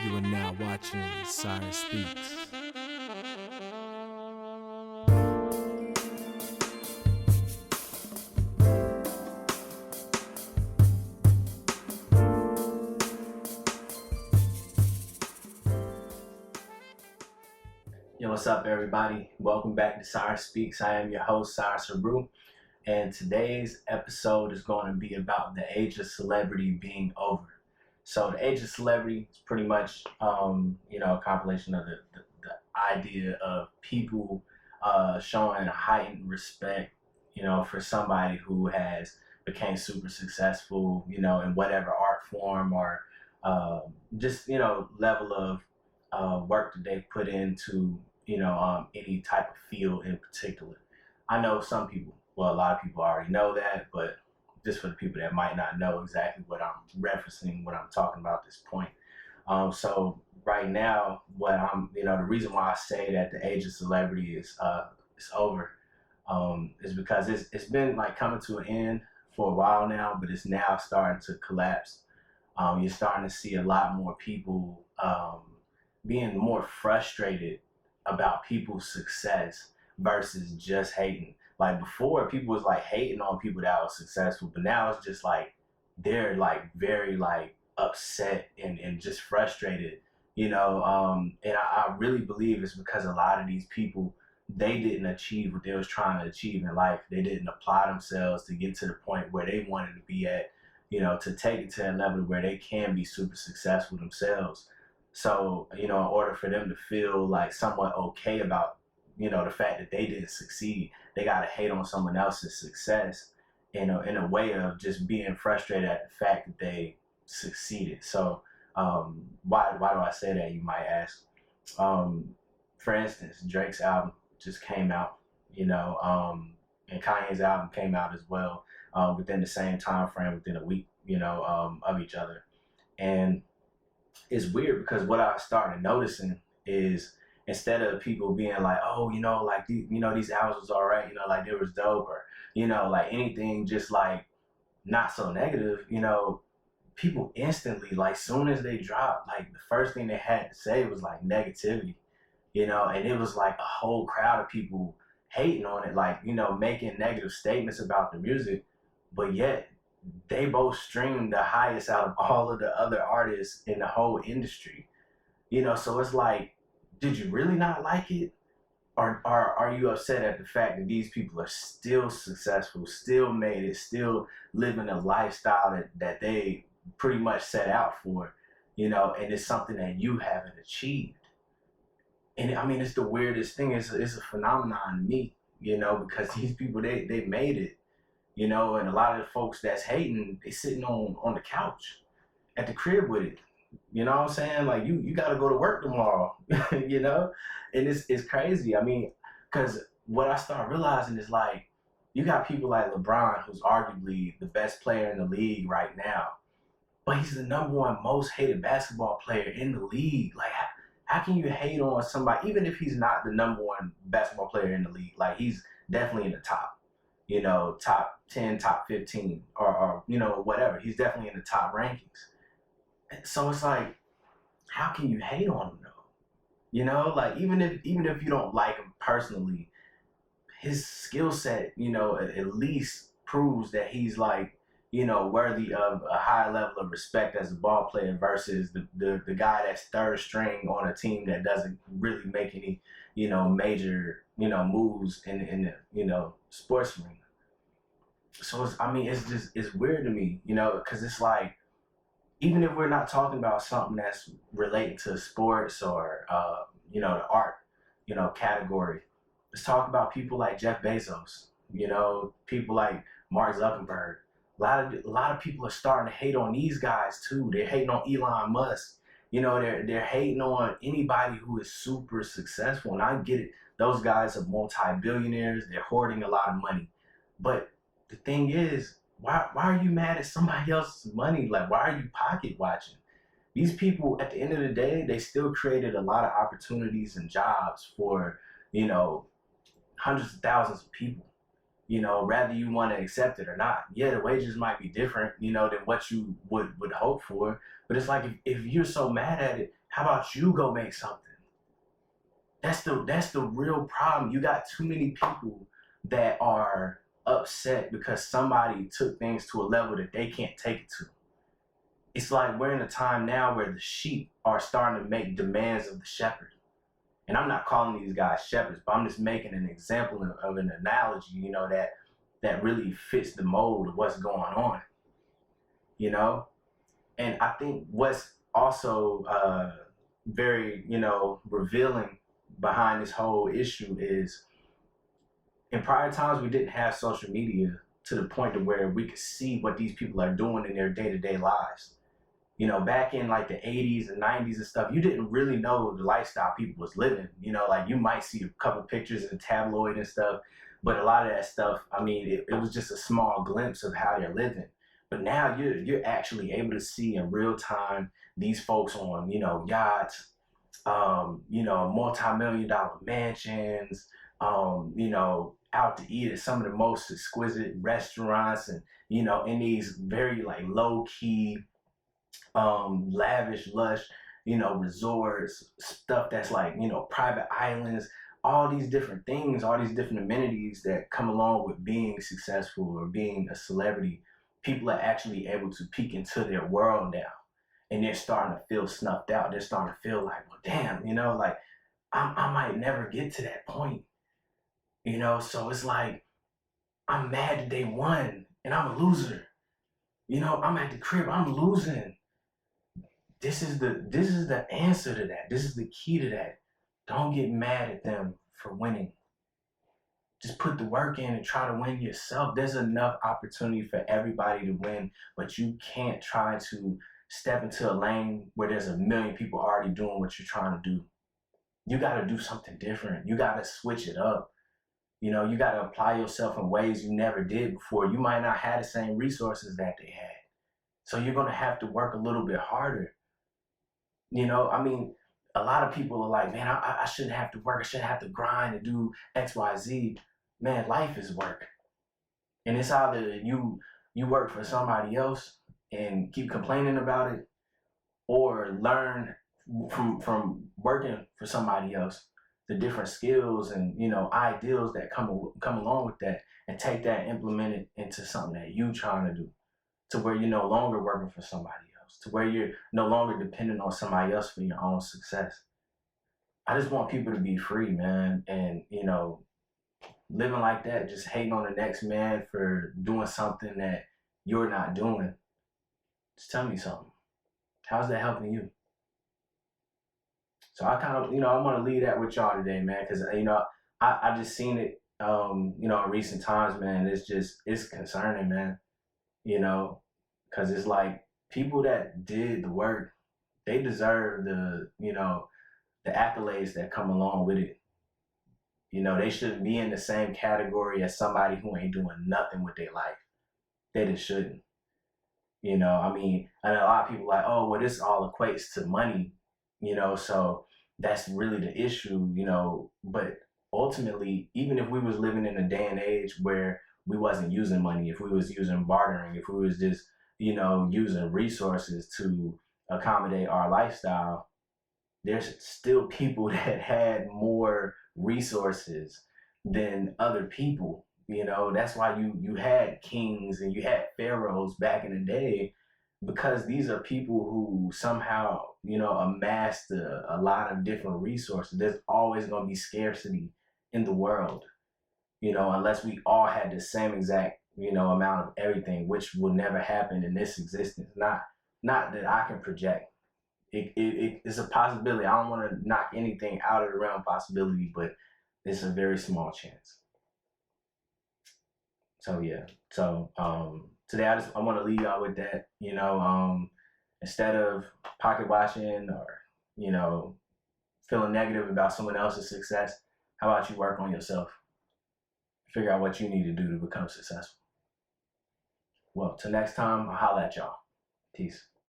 You are now watching Cyrus Speaks. Yo, what's up, everybody? Welcome back to Cyrus Speaks. I am your host, Cyrus Abreu, and today's episode is going to be about the age of celebrity being over. So, the age of celebrity is pretty much, a compilation of the idea of people showing a heightened respect, for somebody who has became super successful, in whatever art form or level of work that they put into any type of field in particular. I know some people, well, a lot of people already know that, but just for the people that might not know exactly what I'm referencing when I'm talking about this point. So right now, the reason why I say that the age of celebrity is over, is because it's been like coming to an end for a while now, but it's now starting to collapse. You're starting to see a lot more people being more frustrated about people's success versus just hating. Like before, people was like hating on people that was successful, but now it's just like they're like very like upset and just frustrated, and I really believe it's because a lot of these people, they didn't achieve what they was trying to achieve in life. They didn't apply themselves to get to the point where they wanted to be at, to take it to a level where they can be super successful themselves. So, in order for them to feel like somewhat okay about, the fact that they didn't succeed, they got to hate on someone else's success in a way of just being frustrated at the fact that they succeeded. So, why do I say that, you might ask? For instance, Drake's album just came out, and Kanye's album came out as well, within the same time frame, within a week, of each other. And it's weird because what I started noticing is instead of people being like, oh, like these albums was all right, like they was dope, or like anything just like not so negative, people instantly, like soon as they dropped, like the first thing they had to say was like negativity, and it was like a whole crowd of people hating on it, like making negative statements about the music, but yet they both streamed the highest out of all of the other artists in the whole industry. So it's like, did you really not like it? Or are you upset at the fact that these people are still successful, still made it, still living a lifestyle that they pretty much set out for, and it's something that you haven't achieved? And I mean, it's the weirdest thing. It's a phenomenon to me, because these people, they made it, and a lot of the folks that's hating, they sitting on the couch at the crib with it. You know what I'm saying? Like you got to go to work tomorrow, and it's crazy. I mean, because what I start realizing is like you got people like LeBron, who's arguably the best player in the league right now, but he's the number one most hated basketball player in the league. Like, how can you hate on somebody, even if he's not the number one basketball player in the league? Like, he's definitely in the top, top 10, top 15, or whatever. He's definitely in the top rankings. So it's like, how can you hate on him though? Like even if you don't like him personally, his skill set, at least proves that he's like, worthy of a high level of respect as a ball player versus the guy that's third string on a team that doesn't really make any, major, moves in the, sports arena. So it's weird to me, because it's like, even if we're not talking about something that's related to sports or, the art, category, let's talk about people like Jeff Bezos, people like Mark Zuckerberg. A lot of people are starting to hate on these guys too. They're hating on Elon Musk. They're hating on anybody who is super successful. And I get it. Those guys are multi-billionaires. They're hoarding a lot of money. But the thing is, why are you mad at somebody else's money? Like, why are you pocket watching? These people, at the end of the day, they still created a lot of opportunities and jobs for, hundreds of thousands of people. Whether you want to accept it or not. Yeah, the wages might be different, than what you would hope for. But it's like, if you're so mad at it, How about you go make something? That's the real problem. You got too many people that are upset because somebody took things to a level that they can't take it to. It's like we're in a time now where the sheep are starting to make demands of the shepherd. And I'm not calling these guys shepherds, but I'm just making an example of an analogy, that really fits the mold of what's going on, you know? And I think what's also very, revealing behind this whole issue is in prior times we didn't have social media to the point to where we could see what these people are doing in their day-to-day lives. Back in like the 80s and 90s and stuff, you didn't really know the lifestyle people was living. Like you might see a couple pictures in a tabloid and stuff, but a lot of that stuff, I mean, it was just a small glimpse of how they're living. But now you're actually able to see in real time these folks on, yachts, multi-million-dollar mansions, out to eat at some of the most exquisite restaurants, and in these very like low-key, lavish, lush, resorts, stuff that's like, private islands, all these different things, all these different amenities that come along with being successful or being a celebrity. People are actually able to peek into their world now, and they're starting to feel snuffed out. They're starting to feel like, well, damn, like I might never get to that point, so it's like, I'm mad that they won and I'm a loser. I'm at the crib, I'm losing. This is the answer to that. This is the key to that. Don't get mad at them for winning. Just put the work in and try to win yourself. There's enough opportunity for everybody to win, but you can't try to step into a lane where there's a million people already doing what you're trying to do. You got to do something different. You got to switch it up. You got to apply yourself in ways you never did before. You might not have the same resources that they had. So you're going to have to work a little bit harder. I mean, a lot of people are like, man, I shouldn't have to work. I shouldn't have to grind and do X, Y, Z. Man, life is work. And it's either you work for somebody else and keep complaining about it, or learn from working for somebody else the different skills and ideals that come along with that, and take that and implement it into something that you're trying to do, to where you're no longer working for somebody else, to where you're no longer dependent on somebody else for your own success. I just want people to be free, man, and living like that, just hating on the next man for doing something that you're not doing. Just tell me something. How's that helping you? So I kind of, I want to leave that with y'all today, man, because, I just seen it, in recent times, man. It's concerning, man, because it's like people that did the work, they deserve the accolades that come along with it. They shouldn't be in the same category as somebody who ain't doing nothing with their life. They just shouldn't. I mean, and a lot of people are like, oh, well, this all equates to money, so that's really the issue, but ultimately, even if we was living in a day and age where we wasn't using money, if we was using bartering, if we was just, using resources to accommodate our lifestyle, there's still people that had more resources than other people. That's why you had kings and you had pharaohs back in the day, because these are people who somehow, amassed a lot of different resources. There's always going to be scarcity in the world, unless we all had the same exact, amount of everything, which will never happen in this existence. Not that I can project. It's a possibility. I don't want to knock anything out of the realm of possibility, but it's a very small chance. So yeah. So today I want to leave y'all with that. Instead of pocket watching or feeling negative about someone else's success, how about you work on yourself? Figure out what you need to do to become successful. Well, till next time, I'll holla at y'all. Peace.